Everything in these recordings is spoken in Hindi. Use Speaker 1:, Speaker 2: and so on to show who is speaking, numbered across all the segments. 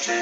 Speaker 1: इज़राइल।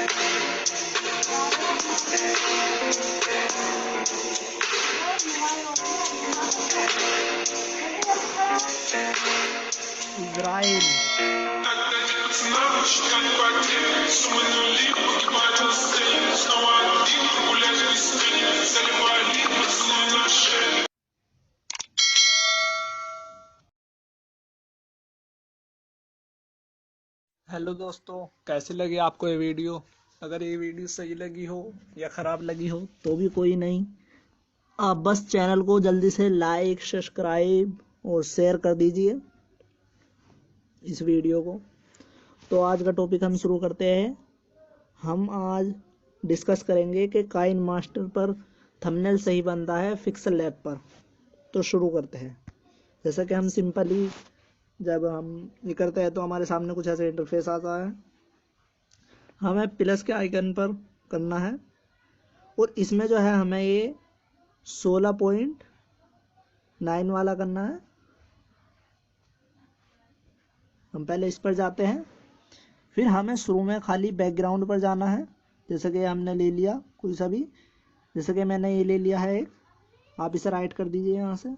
Speaker 1: हेलो दोस्तों, कैसी लगी आपको ये वीडियो? अगर ये वीडियो सही लगी हो या ख़राब लगी हो तो भी कोई नहीं, आप बस चैनल को जल्दी से लाइक, सब्सक्राइब और शेयर कर दीजिए इस वीडियो को। तो आज का टॉपिक हम शुरू करते हैं। हम आज डिस्कस करेंगे कि काइन मास्टर पर थंबनेल सही बनता है पिक्सेल लैब पर। तो शुरू करते हैं। जैसा कि हम सिंपली जब हम ये करते हैं तो हमारे सामने कुछ ऐसा इंटरफेस आता है। हमें प्लस के आइकन पर करना है और इसमें जो है हमें ये 16.9 वाला करना है। हम पहले इस पर जाते हैं, फिर हमें शुरू में खाली बैकग्राउंड पर जाना है। जैसे कि हमने ले लिया कोई सा भी, जैसे कि मैंने ये ले लिया है एक, आप इसे राइट कर दीजिए यहाँ से।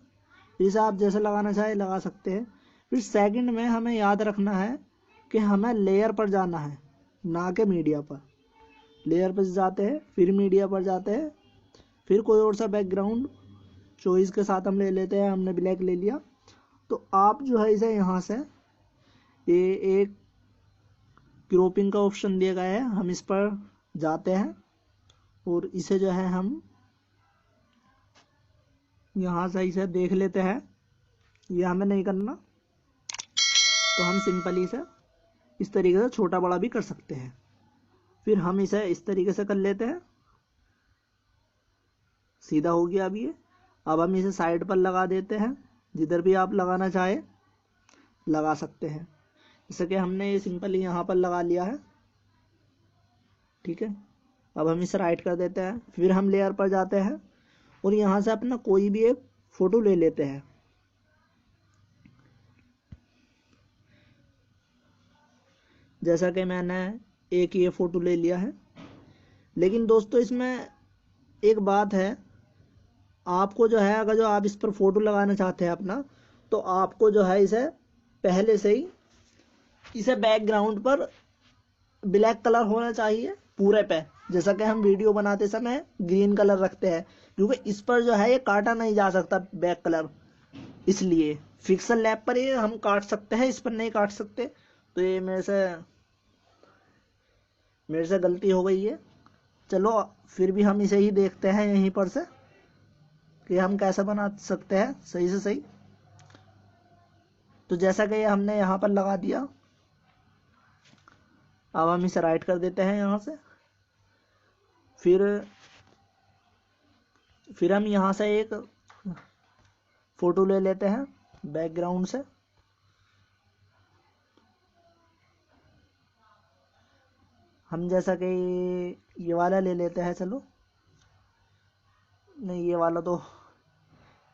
Speaker 1: इसे आप जैसे लगाना चाहे लगा सकते हैं। फिर सेकंड में हमें याद रखना है कि हमें लेयर पर जाना है, ना कि मीडिया पर। लेयर पर जाते हैं, फिर मीडिया पर जाते हैं, फिर कोई और सा बैकग्राउंड चॉइस के साथ हम ले लेते हैं। हमने ब्लैक ले लिया तो आप जो है इसे यहाँ से ये एक क्रॉपिंग का ऑप्शन दिया गया है, हम इस पर जाते हैं और इसे जो है हम यहाँ से इसे देख लेते हैं। ये हमें नहीं करना, तो हम सिंपली इसे इस तरीके से छोटा बड़ा भी कर सकते हैं। फिर हम इसे इस तरीके से कर लेते हैं, सीधा हो गया अभी ये। अब हम इसे साइड पर लगा देते हैं, जिधर भी आप लगाना चाहे लगा सकते हैं। जैसे कि हमने ये सिंपली यहाँ पर लगा लिया है, ठीक है। अब हम इसे राइट कर देते हैं, फिर हम लेयर पर जाते हैं और यहाँ से अपना कोई भी एक फ़ोटो ले लेते हैं। जैसा कि मैंने एक ये फ़ोटो ले लिया है। लेकिन दोस्तों इसमें एक बात है, आपको जो है अगर जो आप इस पर फ़ोटो लगाना चाहते हैं अपना, तो आपको जो है इसे पहले से ही इसे बैकग्राउंड पर ब्लैक कलर होना चाहिए पूरे पे। जैसा कि हम वीडियो बनाते समय ग्रीन कलर रखते हैं, क्योंकि इस पर जो है ये काटा नहीं जा सकता बैक कलर, इसलिए पिक्सेल लैब पर ये हम काट सकते हैं, इस पर नहीं काट सकते। तो ये मेरे से गलती हो गई है। चलो फिर भी हम इसे ही देखते हैं यहीं पर से कि हम कैसे बना सकते हैं सही से सही। तो जैसा कि हमने यहाँ पर लगा दिया, अब हम इसे राइट कर देते हैं यहाँ से। फिर हम यहाँ से एक फ़ोटो ले लेते हैं बैकग्राउंड से। हम जैसा कि ये वाला ले लेते हैं, चलो नहीं ये वाला तो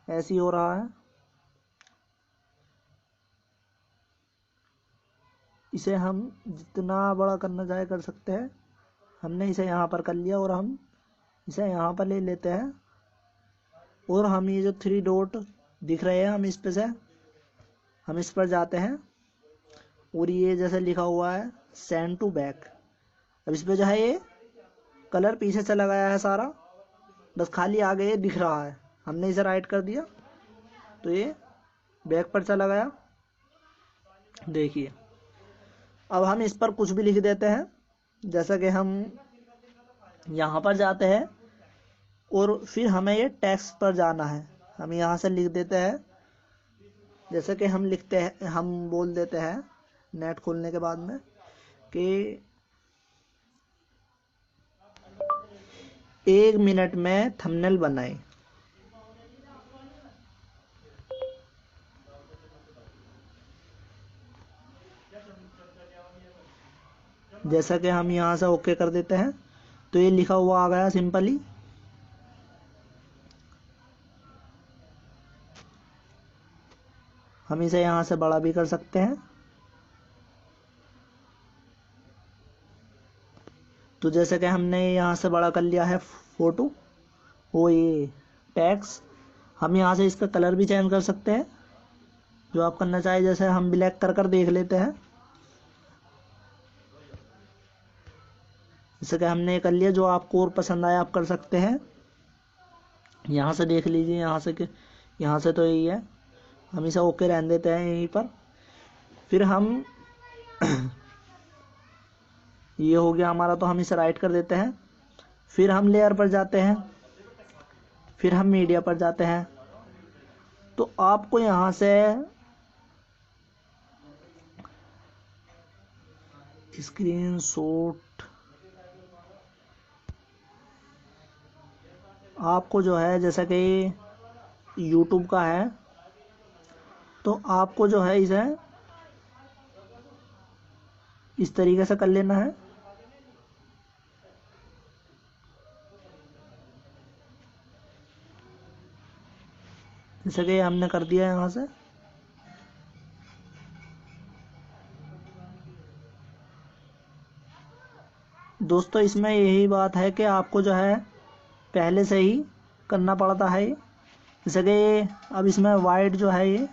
Speaker 1: ऐसे ही हो रहा है। इसे हम जितना बड़ा करना चाहे कर सकते हैं। हमने इसे यहाँ पर कर लिया और हम इसे यहाँ पर ले लेते हैं और हम ये जो 3 डॉट दिख रहे हैं हम इस पर जाते हैं और ये जैसे लिखा हुआ है सेंड टू बैक। अब इस पर जो है ये कलर पीछे चला गया है सारा, बस खाली आगे ये दिख रहा है। हमने इसे राइट कर दिया तो ये बैक पर चला गया। देखिए अब हम इस पर कुछ भी लिख देते हैं। जैसा कि हम यहाँ पर जाते हैं और फिर हमें ये टेक्स्ट पर जाना है। हम यहाँ से लिख देते हैं, जैसे कि हम लिखते हैं, हम बोल देते हैं नेट खोलने के बाद में कि 1 मिनट में थंबनेल बनाएं। जैसा कि हम यहाँ से ओके कर देते हैं तो ये लिखा हुआ आ गया सिंपली। हम इसे यहाँ से बड़ा भी कर सकते हैं। तो जैसे कि हमने यहाँ से बड़ा कर लिया है फोटो, वो ये टेक्स्ट, हम यहाँ से इसका कलर भी चेंज कर सकते हैं जो आप करना चाहे। जैसे हम ब्लैक कर देख लेते हैं। जैसे कि हमने कर लिया, जो आपको और पसंद आया आप कर सकते हैं। यहाँ से देख लीजिए, यहाँ से तो यही है, हम इसे ओके रहने देते हैं यहीं पर। फिर हम ये हो गया हमारा, तो हम इसे राइट कर देते हैं। फिर हम लेयर पर जाते हैं, फिर हम मीडिया पर जाते हैं। तो आपको यहाँ से स्क्रीनशॉट, आपको जो है जैसा कि यूट्यूब का है, तो आपको जो है इसे इस तरीके से कर लेना है। जैसे कि हमने कर दिया यहाँ से। दोस्तों इसमें यही बात है कि आपको जो है पहले से ही करना पड़ता है। जैसे कि अब इसमें वाइट जो है ये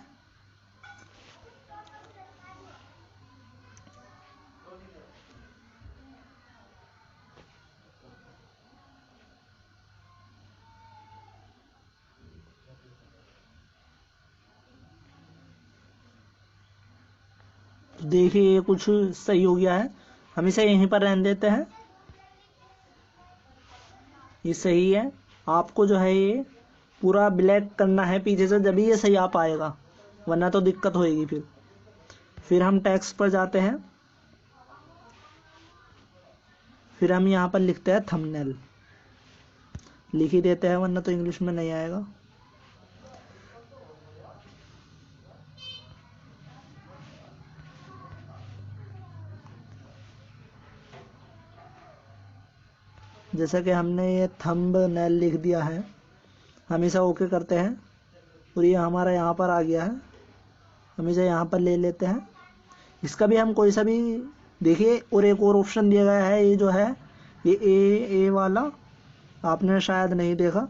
Speaker 1: देखिए ये कुछ सही हो गया है, हम इसे यहीं पर रहने देते हैं। ये सही है। आपको जो है ये पूरा ब्लैक करना है पीछे से, जब ये सही आ पाएगा, वरना तो दिक्कत होएगी। फिर हम टेक्स्ट पर जाते हैं, फिर हम यहाँ पर लिखते हैं थंबनेल, लिख ही देते हैं वरना तो इंग्लिश में नहीं आएगा। जैसा कि हमने ये थंबनेल लिख दिया है, हम इसे ओके करते हैं और ये हमारा यहाँ पर आ गया है। हम इसे यहाँ पर ले लेते हैं। इसका भी हम कोई सा भी देखिए, और एक और ऑप्शन दिया गया है, ये जो है ये ए वाला आपने शायद नहीं देखा।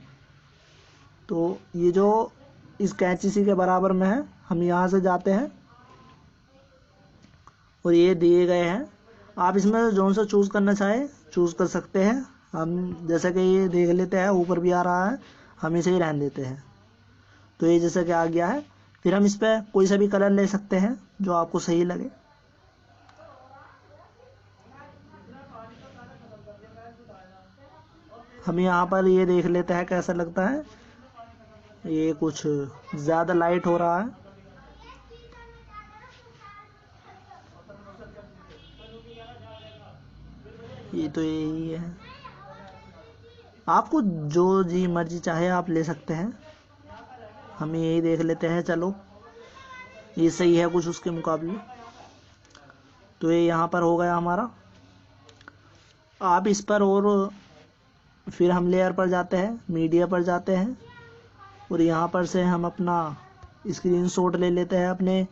Speaker 1: तो ये जो इस कैंची सी के बराबर में है, हम यहाँ से जाते हैं और ये दिए गए हैं। आप इसमें जोन सा चूज़ करना चाहे चूज़ कर सकते हैं। हम जैसे कि ये देख लेते हैं, ऊपर भी आ रहा है, हम इसे ही रहने देते हैं। तो ये जैसे कि आ गया है। फिर हम इस पर कोई सा भी कलर ले सकते हैं जो आपको सही लगे। हम यहाँ पर ये देख लेते हैं कैसा लगता है। ये कुछ ज़्यादा लाइट हो रहा है। ये तो यही है, आपको जो जी मर्जी चाहे आप ले सकते हैं। हम यही देख लेते हैं, चलो ये सही है कुछ उसके मुकाबले। तो ये यहाँ पर हो गया हमारा। आप इस पर, और फिर हम लेयर पर जाते हैं, मीडिया पर जाते हैं और यहाँ पर से हम अपना स्क्रीनशॉट ले लेते हैं अपने।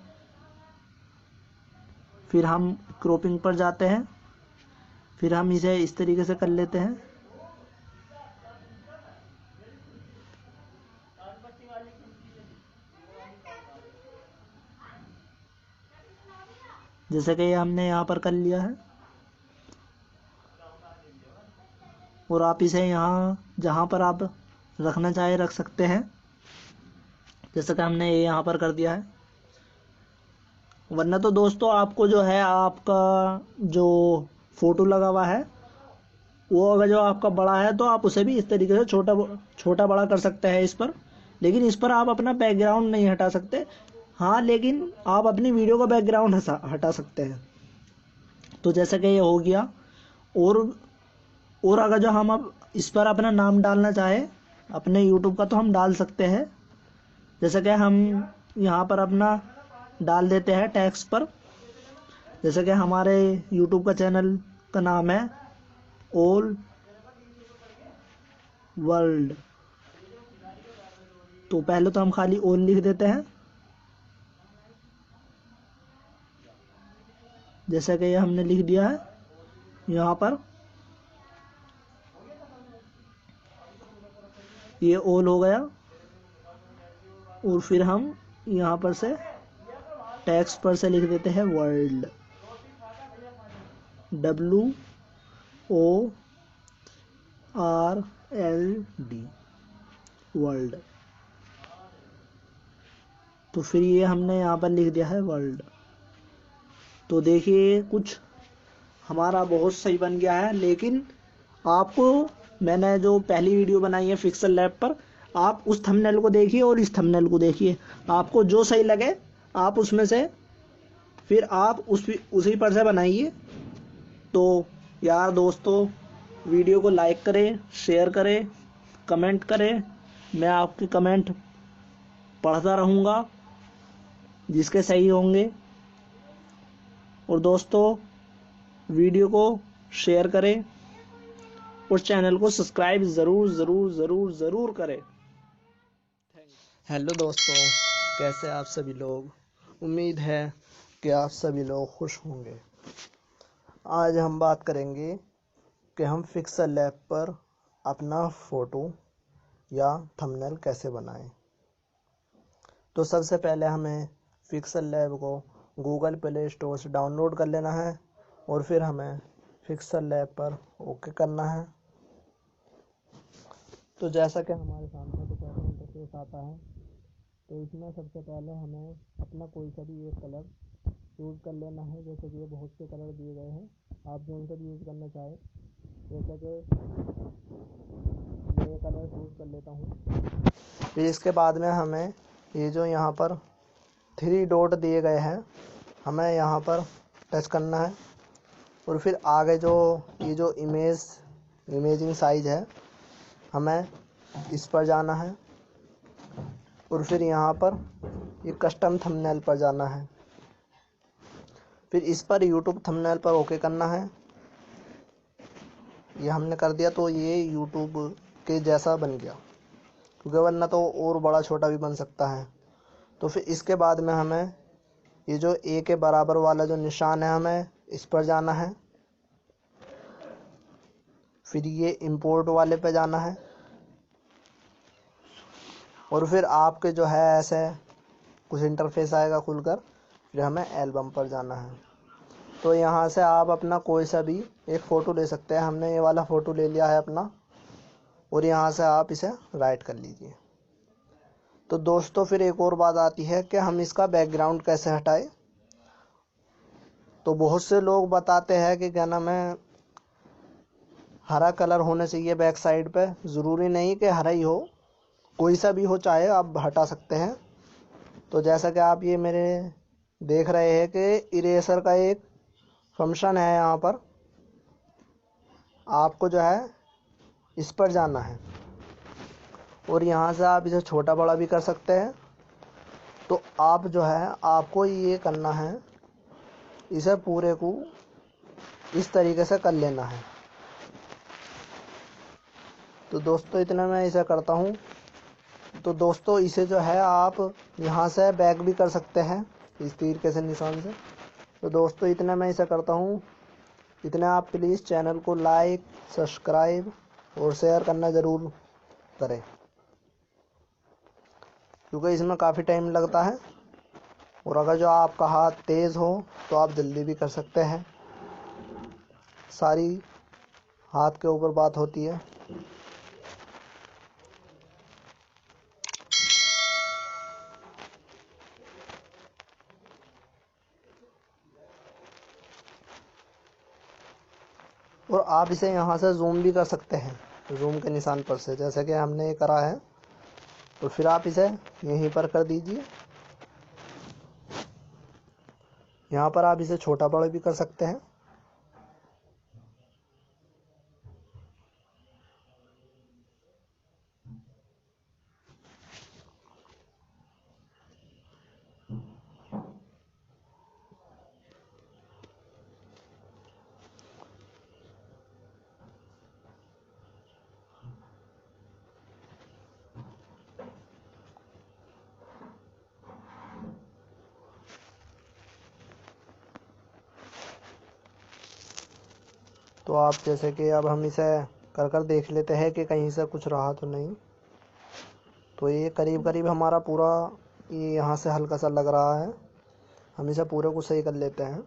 Speaker 1: फिर हम क्रॉपिंग पर जाते हैं, फिर हम इसे इस तरीके से कर लेते हैं। जैसे कि हमने यहाँ पर कर लिया है, और आप इसे यहाँ जहाँ पर आप रखना चाहे रख सकते हैं। जैसे कि हमने ये यहाँ पर कर दिया है। वरना तो दोस्तों आपको जो है आपका जो फोटो लगा हुआ है, वो अगर जो आपका बड़ा है तो आप उसे भी इस तरीके से छोटा बड़ा कर सकते हैं इस पर। लेकिन इस पर आप अपना बैकग्राउंड नहीं हटा सकते। हाँ, लेकिन आप अपनी वीडियो का बैकग्राउंड हटा सकते हैं। तो जैसे कि ये हो गया। और और अगर जो हम अब इस पर अपना नाम डालना चाहे अपने यूट्यूब का, तो हम डाल सकते हैं। जैसे कि हम यहाँ पर अपना डाल देते हैं टेक्स्ट पर। जैसे कि हमारे यूट्यूब का चैनल का नाम है ऑल वर्ल्ड। तो पहले तो हम खाली ऑल लिख देते हैं। जैसे कि ये हमने लिख दिया है यहाँ पर। ये ऑल हो गया। और फिर हम यहाँ पर से टेक्स्ट पर से लिख देते हैं वर्ल्ड, WORLD, वर्ल्ड। तो फिर ये हमने यहाँ पर लिख दिया है वर्ल्ड। तो देखिए कुछ हमारा बहुत सही बन गया है। लेकिन आपको मैंने जो पहली वीडियो बनाई है पिक्सेल लैब पर, आप उस थंबनेल को देखिए और इस थंबनेल को देखिए, आपको जो सही लगे आप उसमें से फिर आप उसी पर से बनाइए। तो यार दोस्तों, वीडियो को लाइक करें, शेयर करें, कमेंट करें। मैं आपके कमेंट पढ़ता रहूँगा जिसके सही होंगे। और दोस्तों, वीडियो को शेयर करें और चैनल को सब्सक्राइब ज़रूर ज़रूर ज़रूर ज़रूर करें। हेलो दोस्तों, कैसे आप सभी लोग? उम्मीद है कि आप सभी लोग खुश होंगे। आज हम बात करेंगे कि हम पिक्सेल लैब पर अपना फ़ोटो या थंबनेल कैसे बनाएं। तो सबसे पहले हमें पिक्सेल लैब को गूगल प्ले स्टोर से डाउनलोड कर लेना है और फिर हमें पिक्सेल लैब पर ओके करना है। तो जैसा कि हमारे सामने कुछ ऐसा इंटरफेस आता है, तो इसमें सबसे पहले हमें अपना कोई सा भी एक कलर चूज़ कर लेना है। जैसे कि ये बहुत से कलर दिए गए हैं, आप जो उनका यूज़ करना चाहें। जैसे कि ये कलर चूज़ कर लेता हूँ। फिर इसके बाद में हमें ये जो यहाँ पर 3 डॉट दिए गए हैं, हमें यहाँ पर टच करना है। और फिर आगे जो ये जो इमेजिंग साइज़ है, हमें इस पर जाना है। और फिर यहाँ पर ये कस्टम थंबनेल पर जाना है। फिर इस पर यूट्यूब थंबनेल पर ओके करना है। ये हमने कर दिया तो ये यूट्यूब के जैसा बन गया, क्योंकि वरना तो और बड़ा छोटा भी बन सकता है। तो फिर इसके बाद में हमें ये जो ए के बराबर वाला जो निशान है, हमें इस पर जाना है। फिर ये इंपोर्ट वाले पे जाना है। और फिर आपके जो है ऐसे कुछ इंटरफेस आएगा खुलकर। फिर हमें एल्बम पर जाना है। तो यहाँ से आप अपना कोई सा भी एक फ़ोटो ले सकते हैं। हमने ये वाला फ़ोटो ले लिया है अपना, और यहाँ से आप इसे राइट कर लीजिए। तो दोस्तों, फिर एक और बात आती है कि हम इसका बैकग्राउंड कैसे हटाएं। तो बहुत से लोग बताते हैं कि क्या नाम है, हरा कलर होना चाहिए बैक साइड पे। ज़रूरी नहीं कि हरा ही हो, कोई सा भी हो चाहे आप हटा सकते हैं। तो जैसा कि आप ये मेरे देख रहे हैं कि इरेजर का एक फंक्शन है यहाँ पर, आपको जो है इस पर जाना है और यहाँ से आप इसे छोटा बड़ा भी कर सकते हैं। तो आप जो है आपको ये करना है, इसे पूरे को इस तरीके से कर लेना है। तो दोस्तों, इतना मैं इसे करता हूँ। तो दोस्तों, इसे जो है आप यहाँ से बैक भी कर सकते हैं इस तीर के से निशान से। तो दोस्तों, इतना मैं इसे करता हूँ। इतना आप प्लीज़ चैनल को लाइक, सब्सक्राइब और शेयर करना ज़रूर करें, क्योंकि इसमें काफ़ी टाइम लगता है। और अगर जो आपका हाथ तेज़ हो तो आप जल्दी भी कर सकते हैं। सारी हाथ के ऊपर बात होती है। और आप इसे यहाँ से जूम भी कर सकते हैं, जूम के निशान पर से, जैसे कि हमने ये करा है। तो फिर आप इसे यहीं पर कर दीजिए। यहाँ पर आप इसे छोटा बड़ा भी कर सकते हैं। तो आप जैसे कि अब हम इसे कर देख लेते हैं कि कहीं से कुछ रहा तो नहीं।
Speaker 2: तो ये करीब करीब हमारा पूरा ये यहाँ से हल्का सा लग रहा है। हम इसे पूरे को सही कर लेते हैं।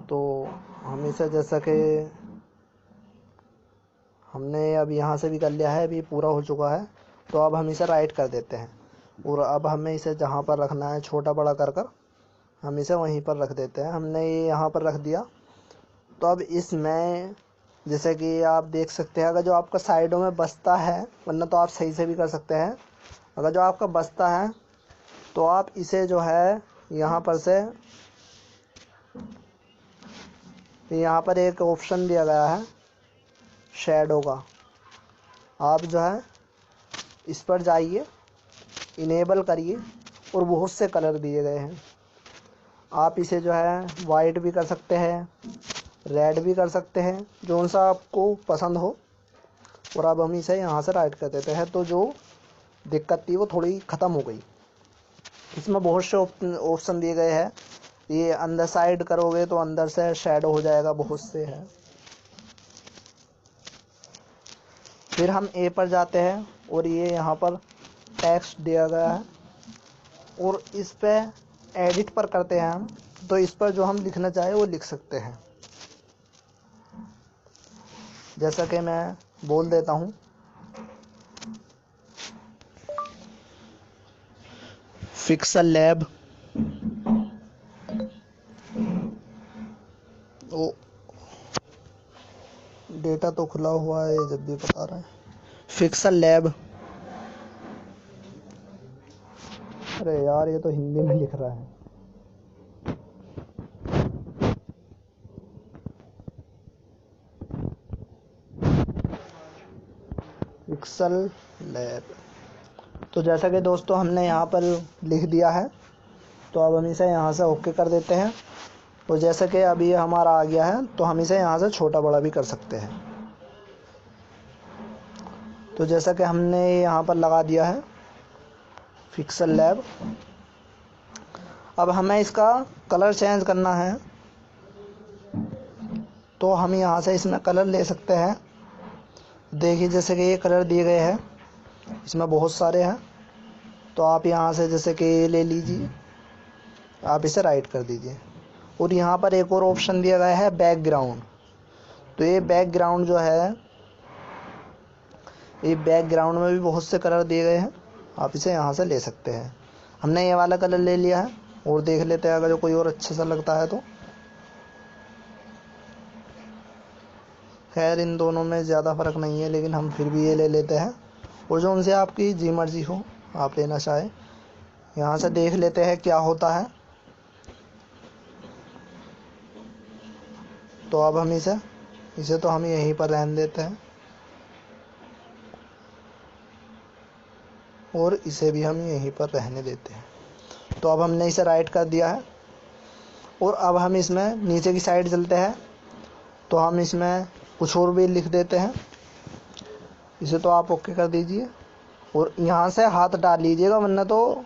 Speaker 2: तो हम इसे जैसा कि हमने अब यहाँ से भी कर लिया है, अभी पूरा हो चुका है। तो अब हम इसे राइट कर देते हैं और अब हमें इसे जहाँ पर रखना है छोटा बड़ा कर कर हम इसे वहीं पर रख देते हैं। हमने ये यहाँ पर रख दिया। तो अब इसमें जैसे कि आप देख सकते हैं, अगर जो आपका साइडों में बसता है, वरना तो आप सही से भी कर सकते हैं, अगर जो आपका बसता है तो आप इसे जो है यहाँ पर से, यहाँ पर एक ऑप्शन दिया गया है शैडो का, आप जो है इस पर जाइए, इनेबल करिए और बहुत से कलर दिए गए हैं। आप इसे जो है वाइट भी कर सकते हैं, रेड भी कर सकते हैं, जो सा आपको पसंद हो। और अब हम इसे यहाँ से राइट कर देते हैं। तो जो दिक्कत थी वो थोड़ी ख़त्म हो गई। इसमें बहुत से ऑप्शन दिए गए हैं। ये अंदर साइड करोगे तो अंदर से शैडो हो जाएगा, बहुत से है। फिर हम ए पर जाते हैं और ये यहाँ पर टेक्स्ट दिया गया है और इस पे एडिट पर करते हैं हम। तो इस पर जो हम लिखना चाहे वो लिख सकते हैं। जैसा कि मैं बोल देता हूँ, पिक्सल लैब। ओ डेटा तो खुला हुआ है जब भी बता रहा है, पिक्सल लैब। अरे यार ये तो हिंदी में लिख रहा है। Pixel lab. तो जैसा कि दोस्तों हमने यहाँ पर लिख दिया है, तो अब हम इसे यहाँ से ओके कर देते हैं। और जैसा कि अभी हमारा आ गया है, तो हम इसे यहाँ से छोटा बड़ा भी कर सकते हैं। तो जैसा कि हमने यहाँ पर लगा दिया है पिक्सल लैब। अब हमें इसका कलर चेंज करना है, तो हम यहाँ से इसमें कलर ले सकते हैं। देखिए जैसे कि ये कलर दिए गए हैं, इसमें बहुत सारे हैं। तो आप यहाँ से जैसे कि ये ले लीजिए, आप इसे राइट कर दीजिए। और यहाँ पर एक और ऑप्शन दिया गया है बैकग्राउंड। तो ये बैकग्राउंड जो है, ये बैकग्राउंड में भी बहुत से कलर दिए गए हैं, आप इसे यहाँ से ले सकते हैं। हमने ये वाला कलर ले लिया है और देख लेते हैं अगर जो कोई और अच्छा सा लगता है तो। खैर इन दोनों में ज़्यादा फ़र्क नहीं है, लेकिन हम फिर भी ये ले लेते हैं। और जो उनसे आपकी जी मर्ज़ी हो आप लेना चाहें। यहाँ से देख लेते हैं क्या होता है। तो अब हम इसे तो हम यहीं पर रहने देते हैं और इसे भी हम यहीं पर रहने देते हैं। तो अब हमने इसे राइट कर दिया है और अब हम इसमें नीचे की साइड चलते हैं। तो हम इसमें कुछ और भी लिख देते हैं। इसे तो आप ओके कर दीजिए और यहाँ से हाथ डाल लीजिएगा, वरना तो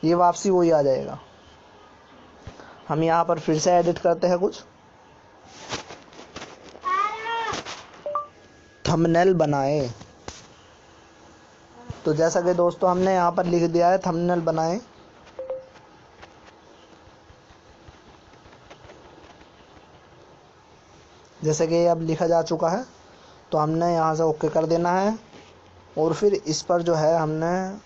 Speaker 2: ये वापसी वही आ जाएगा। हम यहाँ पर फिर से एडिट करते हैं कुछ। थंबनेल बनाएं। तो जैसा कि दोस्तों हमने यहाँ पर लिख दिया है थंबनेल बनाएं। जैसे कि अब लिखा जा चुका है, तो हमने यहाँ से ओके कर देना है। और फिर इस पर जो है हमने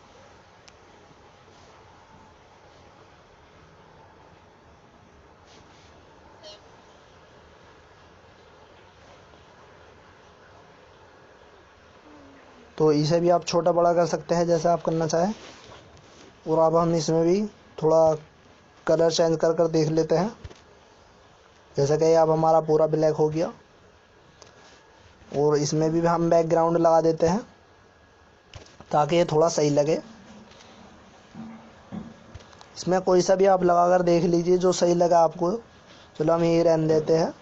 Speaker 2: तो इसे भी आप छोटा बड़ा कर सकते हैं जैसे आप करना चाहें। और अब हम इसमें भी थोड़ा कलर चेंज कर कर देख लेते हैं। जैसा कि अब हमारा पूरा ब्लैक हो गया और इसमें भी हम बैकग्राउंड लगा देते हैं ताकि ये थोड़ा सही लगे। इसमें कोई सा भी आप लगा कर देख लीजिए जो सही लगा आपको। चलो हम ये रहने देते हैं।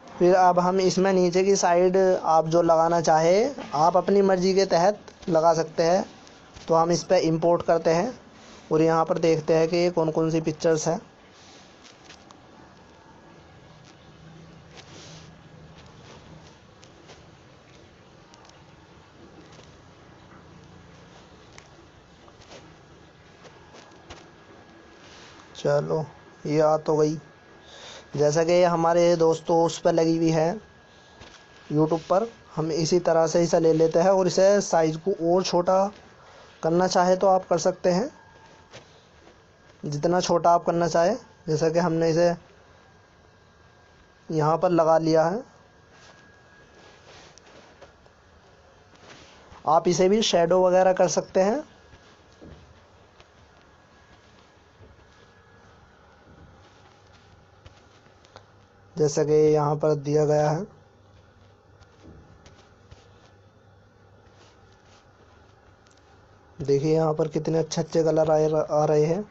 Speaker 2: फिर अब हम इसमें नीचे की साइड आप जो लगाना चाहे आप अपनी मर्ज़ी के तहत लगा सकते हैं। तो हम इस पर इंपोर्ट करते हैं और यहाँ पर देखते हैं कि ये कौन कौन सी पिक्चर्स हैं। चलो ये आ तो गई। जैसा कि हमारे दोस्तों उस पर लगी हुई है यूट्यूब पर, हम इसी तरह से इसे ले लेते हैं और इसे साइज़ को और छोटा करना चाहे तो आप कर सकते हैं, जितना छोटा आप करना चाहे। जैसा कि हमने इसे यहाँ पर लगा लिया है। आप इसे भी शैडो वगैरह कर सकते हैं। जैसा कि यहाँ पर दिया गया है। देखिए यहाँ पर कितने अच्छे अच्छे कलर आ रहे हैं।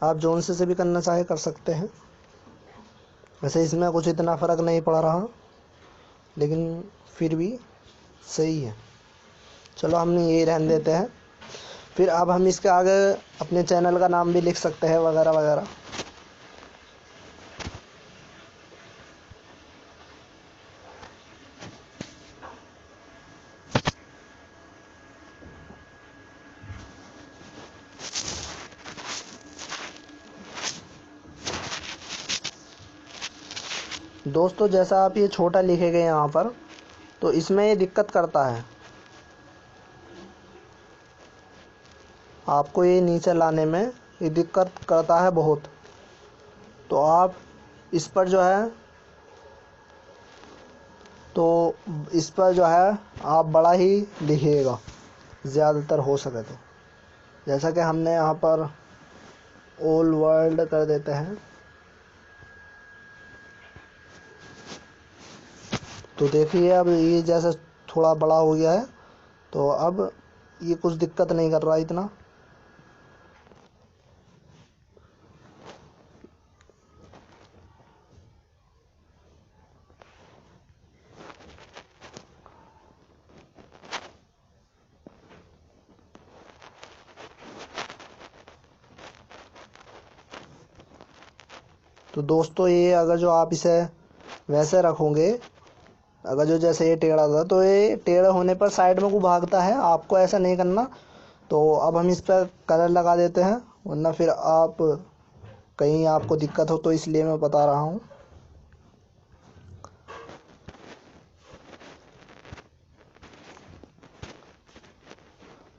Speaker 2: आप जोन से भी करना चाहे कर सकते हैं। वैसे इसमें कुछ इतना फ़र्क नहीं पड़ रहा, लेकिन फिर भी सही है। चलो हम ये रहने देते हैं। फिर अब हम इसके आगे अपने चैनल का नाम भी लिख सकते हैं वगैरह वगैरह। दोस्तों जैसा आप ये छोटा लिखेंगे यहाँ पर, तो इसमें ये दिक्कत करता है, आपको ये नीचे लाने में ये दिक्कत करता है बहुत। तो आप इस पर जो है आप बड़ा ही लिखिएगा ज़्यादातर हो सके तो। जैसा कि हमने यहाँ पर ऑल वर्ल्ड कर देते हैं। तो देखिए अब ये जैसे थोड़ा बड़ा हो गया है, तो अब ये कुछ दिक्कत नहीं कर रहा इतना। तो दोस्तों ये अगर जो आप इसे वैसे रखोगे, अगर जो जैसे ये टेढ़ा था, तो ये टेढ़ा होने पर साइड में को भागता है। आपको ऐसा नहीं करना। तो अब हम इस पर कलर लगा देते हैं, वरना फिर आप कहीं आपको दिक्कत हो, तो इसलिए मैं बता रहा हूँ।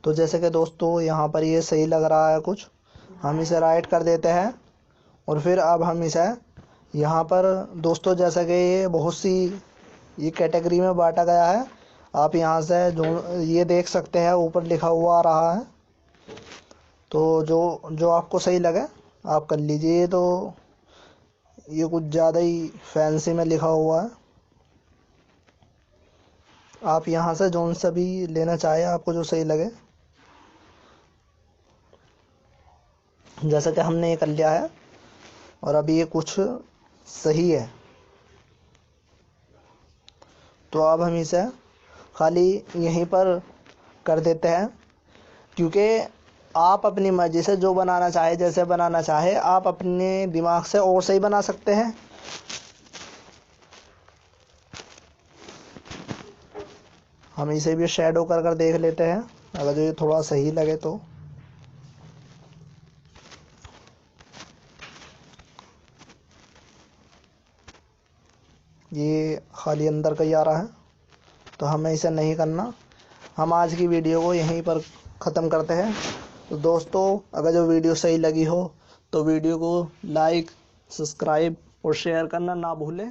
Speaker 2: तो जैसे कि दोस्तों यहाँ पर ये सही लग रहा है कुछ, हम इसे राइट कर देते हैं। और फिर अब हम इसे यहाँ पर दोस्तों, जैसा कि ये बहुत सी ये कैटेगरी में बांटा गया है। आप यहाँ से जो ये देख सकते हैं ऊपर लिखा हुआ आ रहा है। तो जो आपको सही लगे आप कर लीजिए। तो ये कुछ ज़्यादा ही फैंसी में लिखा हुआ है। आप यहाँ से जोन से भी लेना चाहे, आपको जो सही लगे। जैसा कि हमने ये कर लिया है, और अभी ये कुछ सही है। तो अब हम इसे खाली यहीं पर कर देते हैं, क्योंकि आप अपनी मर्ज़ी से जो बनाना चाहे, जैसे बनाना चाहे, आप अपने दिमाग से और सही बना सकते हैं। हम इसे भी शैडो कर देख लेते हैं, अगर जो ये थोड़ा सही लगे तो। ये खाली अंदर का ही आ रहा है, तो हमें इसे नहीं करना। हम आज की वीडियो को यहीं पर ख़त्म करते हैं। तो दोस्तों अगर जो वीडियो सही लगी हो तो वीडियो को लाइक, सब्सक्राइब और शेयर करना ना भूलें।